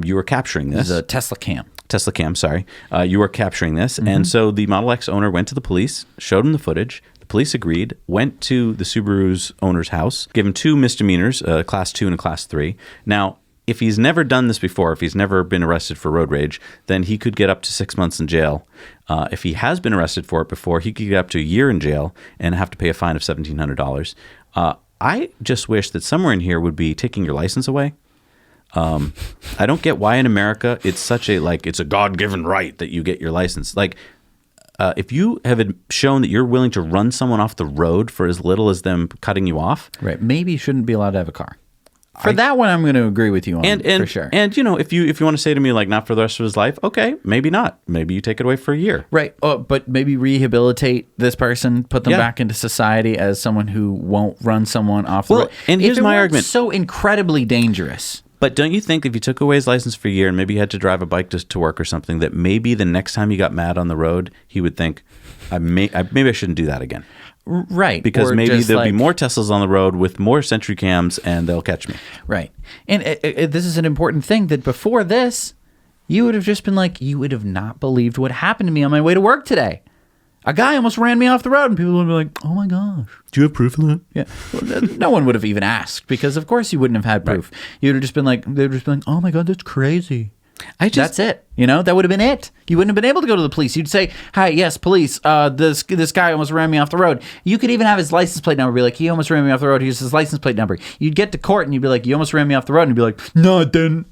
Speaker 1: you are capturing this.
Speaker 2: This is a Tesla Cam.
Speaker 1: Tesla Cam, sorry. You are capturing this. Mm-hmm. And so the Model X owner went to the police, showed him the footage. The police agreed, went to the Subaru's owner's house, gave him 2 misdemeanors, a Class 2 and a Class 3. Now, if he's never done this before, if he's never been arrested for road rage, then he could get up to 6 months in jail. If he has been arrested for it before, he could get up to a year in jail and have to pay a fine of $1,700. I just wish that somewhere in here would be taking your license away. I don't get why in America it's such it's a God-given right that you get your license. If you have shown that you're willing to run someone off the road for as little as them cutting you off,
Speaker 2: right? Maybe you shouldn't be allowed to have a car. For that one, I'm going to agree with you on, for sure.
Speaker 1: And if you want to say to me not for the rest of his life, okay, maybe not. Maybe you take it away for a year,
Speaker 2: right? But maybe rehabilitate this person, put them back into society as someone who won't run someone off the road.
Speaker 1: And here's my argument:
Speaker 2: so incredibly dangerous.
Speaker 1: But don't you think if you took away his license for a year and maybe he had to drive a bike to work or something, that maybe the next time he got mad on the road, he would think, maybe I shouldn't do that again.
Speaker 2: Right.
Speaker 1: Because maybe there'll be more Teslas on the road with more Sentry Cams and they'll catch me.
Speaker 2: Right. And this is an important thing that before this, you would have just been you would have not believed what happened to me on my way to work today. A guy almost ran me off the road, and people would be like, oh my gosh.
Speaker 1: Do you have proof of that?
Speaker 2: Yeah. Well, no one would have even asked, because of course you wouldn't have had proof. Right. You would have just been they would just been oh my God, that's crazy. That's it. That would have been it. You wouldn't have been able to go to the police. You'd say, hi, yes, police, this guy almost ran me off the road. You could even have his license plate number, be like, he almost ran me off the road. Here's his license plate number. You'd get to court and you'd be like, you almost ran me off the road. And you'd be like, no, I didn't.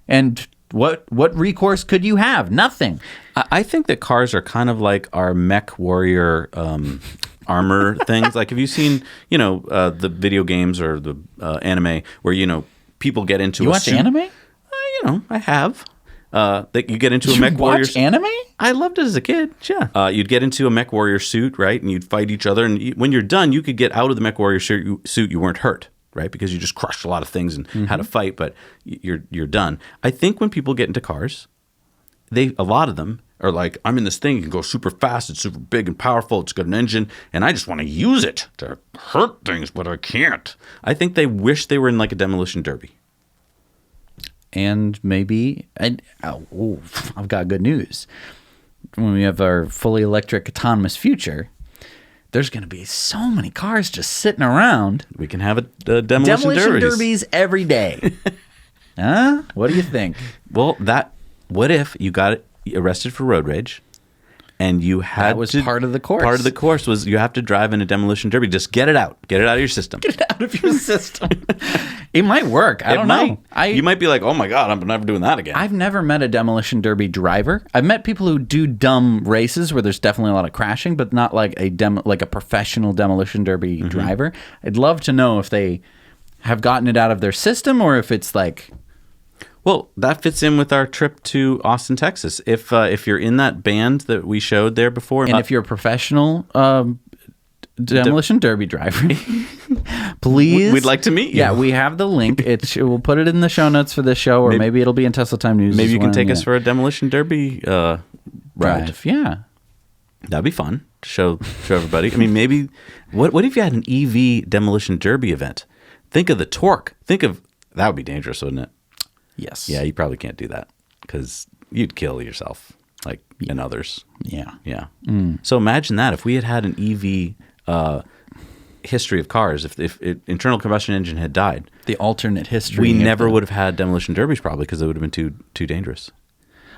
Speaker 2: And what recourse could you have? Nothing.
Speaker 1: I think that cars are kind of like our mech warrior armor things. Have you seen, the video games or the anime where, people get into
Speaker 2: you watch
Speaker 1: suit?
Speaker 2: Anime?
Speaker 1: I have. That you get into a mech warrior.
Speaker 2: Watch anime?
Speaker 1: I loved it as a kid. Yeah. You'd get into a mech warrior suit, right? And you'd fight each other. And when you're done, you could get out of the mech warrior suit. You weren't hurt. right? Because you just crushed a lot of things and had a fight, but you're done. I think when people get into cars, a lot of them are like, I'm in this thing, it can go super fast, it's super big and powerful, it's got an engine, and I just want to use it to hurt things, but I can't. I think they wish they were in like a demolition derby.
Speaker 2: And maybe, I've got good news. When we have our fully electric autonomous future, there's going to be so many cars just sitting around.
Speaker 1: We can have a demolition
Speaker 2: derbies every day. Huh? What do you think?
Speaker 1: Well, what if you got arrested for road rage? And you had
Speaker 2: that was part of the course.
Speaker 1: Part of the course was you have to drive in a demolition derby. Just get it out. Get it out of your system.
Speaker 2: Get it out of your system. It might work. I don't know.
Speaker 1: You might be like, oh my God, I'm never doing that again.
Speaker 2: I've never met a demolition derby driver. I've met people who do dumb races where there's definitely a lot of crashing, but not like a professional demolition derby driver. I'd love to know if they have gotten it out of their system or if it's like...
Speaker 1: Well, that fits in with our trip to Austin, Texas. If you're in that band that we showed there before,
Speaker 2: and if you're a professional demolition derby driver, please,
Speaker 1: we'd like to meet you.
Speaker 2: Yeah, we have the link. We'll put it in the show notes for this show, or maybe it'll be in Tesla Time News.
Speaker 1: Maybe you can take us for a demolition derby ride.
Speaker 2: Yeah,
Speaker 1: that'd be fun to show everybody. I mean, maybe what if you had an EV demolition derby event? Think of the torque. That would be dangerous, wouldn't it?
Speaker 2: Yes.
Speaker 1: Yeah, you probably can't do that because you'd kill yourself, and others.
Speaker 2: Yeah.
Speaker 1: Yeah. So imagine that if we had an EV history of cars, if internal combustion engine had died,
Speaker 2: the alternate history,
Speaker 1: we never would have had demolition derbies probably because it would have been too dangerous.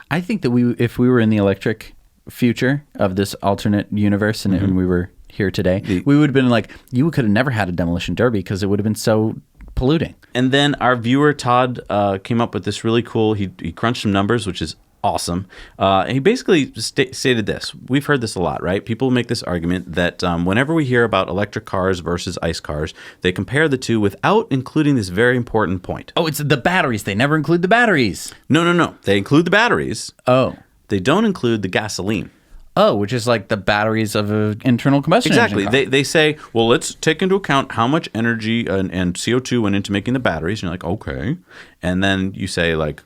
Speaker 2: I think that if we were in the electric future of this alternate universe and we were here today, we would have been like, you could have never had a demolition derby because it would have been so polluting.
Speaker 1: And then our viewer Todd came up with this really cool. He crunched some numbers, which is awesome. And he basically stated this. We've heard this a lot, right? People make this argument that whenever we hear about electric cars versus ICE cars, they compare the two without including this very important point.
Speaker 2: Oh, it's the batteries. They never include the batteries.
Speaker 1: No. They include the batteries.
Speaker 2: Oh.
Speaker 1: They don't include the gasoline.
Speaker 2: Oh, which is like the batteries of an internal combustion engine car.
Speaker 1: Exactly. They say, well, let's take into account how much energy and CO2 went into making the batteries. And you're like, okay. And then you say, like,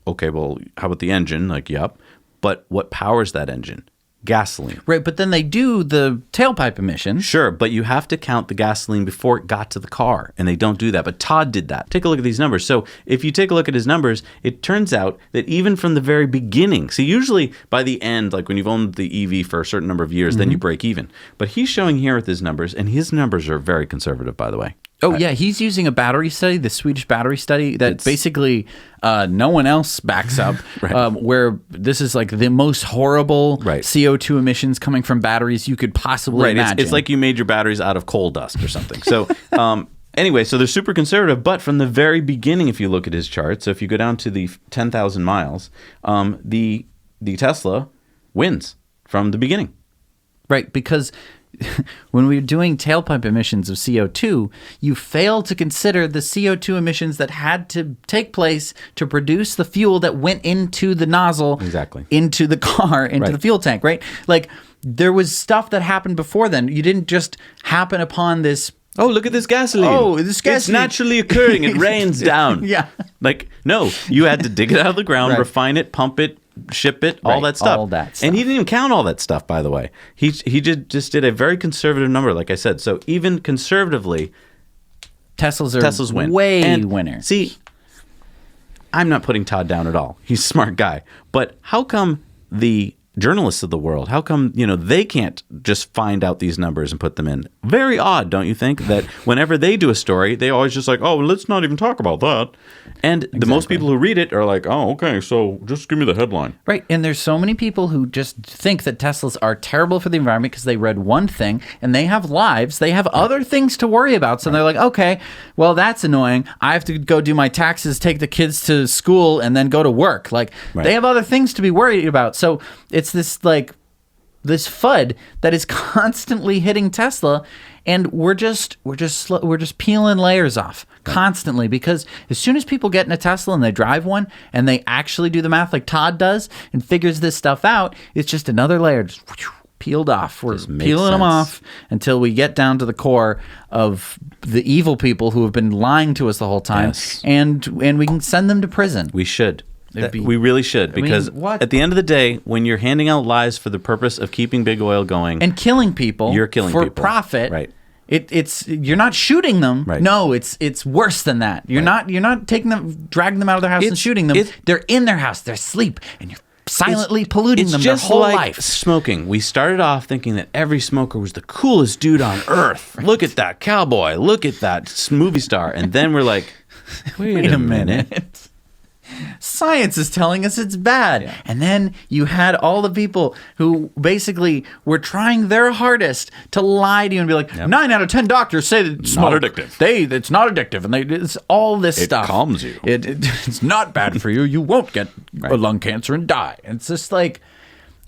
Speaker 1: okay, well, how about the engine? Like, yep. But what powers that engine? Gasoline.
Speaker 2: Right, but then they do the tailpipe emissions.
Speaker 1: Sure, but you have to count the gasoline before it got to the car, and they don't do that. But Todd did that. Take a look at these numbers. So if you take a look at his numbers, it turns out that even from the very beginning, see, usually by the end, like when you've owned the EV for a certain number of years, then you break even. But he's showing here with his numbers, and his numbers are very conservative, by the way.
Speaker 2: Oh, yeah, he's using a battery study, the Swedish battery study, that basically no one else backs up,
Speaker 1: Right.
Speaker 2: Where this is like the most horrible CO2 emissions coming from batteries you could possibly imagine.
Speaker 1: It's like you made your batteries out of coal dust or something. So anyway, so they're super conservative, but from the very beginning, if you look at his chart, so if you go down to the 10,000 miles, the Tesla wins from the beginning.
Speaker 2: Right, because... when we're doing tailpipe emissions of CO2, you fail to consider the CO2 emissions that had to take place to produce the fuel that went into the nozzle, into the car, into the fuel tank, right? Like, there was stuff that happened before then. You didn't just happen upon this...
Speaker 1: Oh, look at this gasoline.
Speaker 2: Oh, this gasoline.
Speaker 1: It's naturally occurring. It rains down.
Speaker 2: Yeah.
Speaker 1: Like, no, you had to dig it out of the ground, refine it, pump it, ship it, all that stuff. And he didn't even count all that stuff, by the way. He just did a very conservative number, like I said. So even conservatively,
Speaker 2: Teslas
Speaker 1: win.
Speaker 2: Winner.
Speaker 1: See, I'm not putting Todd down at all. He's a smart guy. But how come the journalists of the world, how come, they can't just find out these numbers and put them in? Very odd, don't you think? That whenever they do a story, they always just like, oh, let's not even talk about that. And the most people who read it are like, oh, okay, so just give me the headline.
Speaker 2: Right. And there's so many people who just think that Teslas are terrible for the environment because they read one thing and they have lives. They have other things to worry about. So they're like, okay, well, that's annoying. I have to go do my taxes, take the kids to school, and then go to work. Like, they have other things to be worried about. So it's this FUD that is constantly hitting Tesla, and we're just peeling layers off constantly, because as soon as people get in a Tesla and they drive one and they actually do the math like Todd does and figures this stuff out, it's just another layer just peeled off. We're
Speaker 1: Just makes
Speaker 2: peeling them
Speaker 1: sense.
Speaker 2: off until we get down to the core of the evil people who have been lying to us the whole time,
Speaker 1: Yes.
Speaker 2: and we can send them to prison.
Speaker 1: We should.
Speaker 2: It'd be-
Speaker 1: We really should,
Speaker 2: mean,
Speaker 1: because
Speaker 2: what?
Speaker 1: at the end of the day, when you're handing out lies for the purpose of keeping big oil going,
Speaker 2: And killing people,
Speaker 1: You're killing
Speaker 2: for
Speaker 1: people.
Speaker 2: profit,
Speaker 1: Right.
Speaker 2: It's you're not shooting them.
Speaker 1: Right.
Speaker 2: No, it's worse than that. You're not taking them, dragging them out of their house and
Speaker 1: It's-
Speaker 2: shooting them.
Speaker 1: it's-
Speaker 2: They're in their house. They're asleep, and you're silently polluting
Speaker 1: it's
Speaker 2: them
Speaker 1: just
Speaker 2: their whole
Speaker 1: like
Speaker 2: life.
Speaker 1: smoking. We started off thinking that every smoker was the coolest dude on earth. Look at that cowboy. Look at that movie star. And then we're like, wait a minute.
Speaker 2: Science is telling us it's bad.
Speaker 1: Yeah.
Speaker 2: And then you had all the people who basically were trying their hardest to lie to you and be like, 9 out of 10 doctors say that smoke,
Speaker 1: addictive.
Speaker 2: It's not addictive. And it's all this stuff.
Speaker 1: calms you.
Speaker 2: It's not bad for you. You won't get lung cancer and die. It's just like,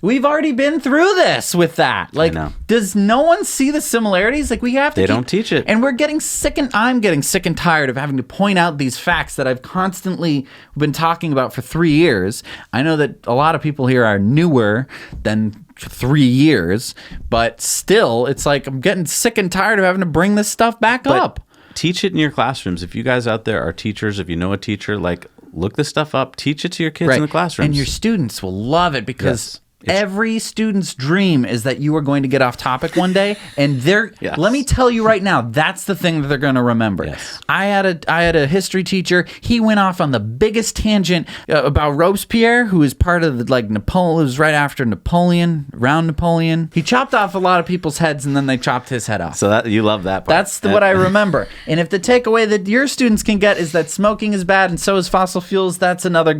Speaker 2: we've already been through this with that. Like,
Speaker 1: know.
Speaker 2: does no one see the similarities? Like, we have to
Speaker 1: They don't teach it.
Speaker 2: And we're getting sick, and I'm getting sick and tired of having to point out these facts that I've constantly been talking about for 3 years. I know that a lot of people here are newer than 3 years, but still, it's like I'm getting sick and tired of having to bring this stuff back up.
Speaker 1: Teach it in your classrooms. If you guys out there are teachers, if you know a teacher, like, look this stuff up. Teach it to your kids in the classrooms.
Speaker 2: And your students will love it because
Speaker 1: Yes. It's-
Speaker 2: every student's dream is that you are going to get off topic one day, and
Speaker 1: Yes.
Speaker 2: let me tell you right now, that's the thing that they're going to remember.
Speaker 1: Yes.
Speaker 2: I had a history teacher. He went off on the biggest tangent about Robespierre, who was part of the Napoleon. It was right after Napoleon, around Napoleon. He chopped off a lot of people's heads, and then they chopped his head off.
Speaker 1: So that you love that part.
Speaker 2: That's what I remember. And if the takeaway that your students can get is that smoking is bad and so is fossil fuels, that's another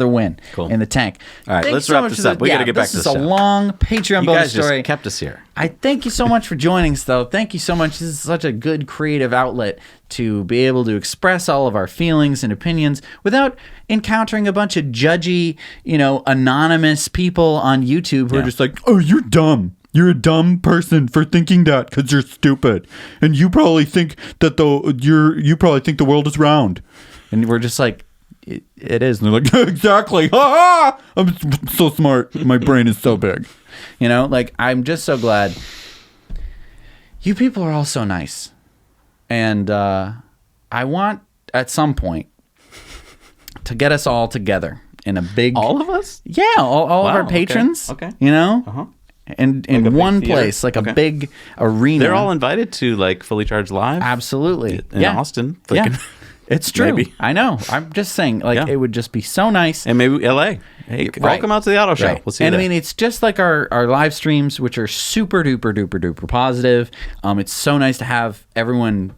Speaker 2: win
Speaker 1: Cool.
Speaker 2: in the tank.
Speaker 1: All right,
Speaker 2: Thank
Speaker 1: let's
Speaker 2: you so
Speaker 1: wrap
Speaker 2: much
Speaker 1: this
Speaker 2: for
Speaker 1: up. We gotta get back to
Speaker 2: This
Speaker 1: the
Speaker 2: is a
Speaker 1: show.
Speaker 2: long Patreon
Speaker 1: You
Speaker 2: bonus
Speaker 1: guys
Speaker 2: story.
Speaker 1: just kept us here.
Speaker 2: I thank you so much for joining us, though. Thank you so much. This is such a good creative outlet to be able to express all of our feelings and opinions without encountering a bunch of judgy, anonymous people on YouTube who are just like,
Speaker 3: Oh, you're dumb. You're a dumb person for thinking that because you're stupid, and you probably think that you probably think the world is round.
Speaker 2: and we're just like, it is.
Speaker 3: And they're like, exactly. Ha ha! I'm so smart. My brain is so big.
Speaker 2: I'm just so glad. You people are all so nice. And I want, at some point, to get us all together in a big...
Speaker 1: All of us?
Speaker 2: Yeah, all of
Speaker 1: Wow,
Speaker 2: our
Speaker 1: okay,
Speaker 2: patrons.
Speaker 1: okay.
Speaker 2: And in
Speaker 1: Like a big
Speaker 2: one
Speaker 1: theater?
Speaker 2: place, like
Speaker 1: Okay.
Speaker 2: a big arena.
Speaker 1: They're all invited to Fully Charged Live
Speaker 2: Absolutely.
Speaker 1: in Austin.
Speaker 2: Yeah. It's true.
Speaker 1: Maybe.
Speaker 2: I know. I'm just saying,
Speaker 1: Yeah.
Speaker 2: it would just be so nice.
Speaker 1: And maybe LA. Hey,
Speaker 2: Right.
Speaker 1: welcome out to the auto show.
Speaker 2: Right.
Speaker 1: We'll see you
Speaker 2: And
Speaker 1: there.
Speaker 2: I mean, it's just like our live streams, which are super duper duper duper positive. It's so nice to have everyone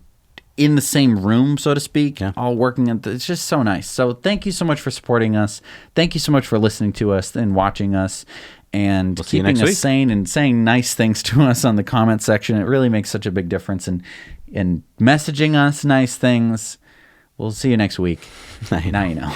Speaker 2: in the same room, so to speak,
Speaker 1: Yeah.
Speaker 2: all working at it's just so nice. So thank you so much for supporting us. Thank you so much for listening to us and watching us and
Speaker 1: see you
Speaker 2: keeping
Speaker 1: next
Speaker 2: us
Speaker 1: week.
Speaker 2: sane and saying nice things to us on the comment section. It really makes such a big difference in messaging us nice things. We'll see you next week. Now you know.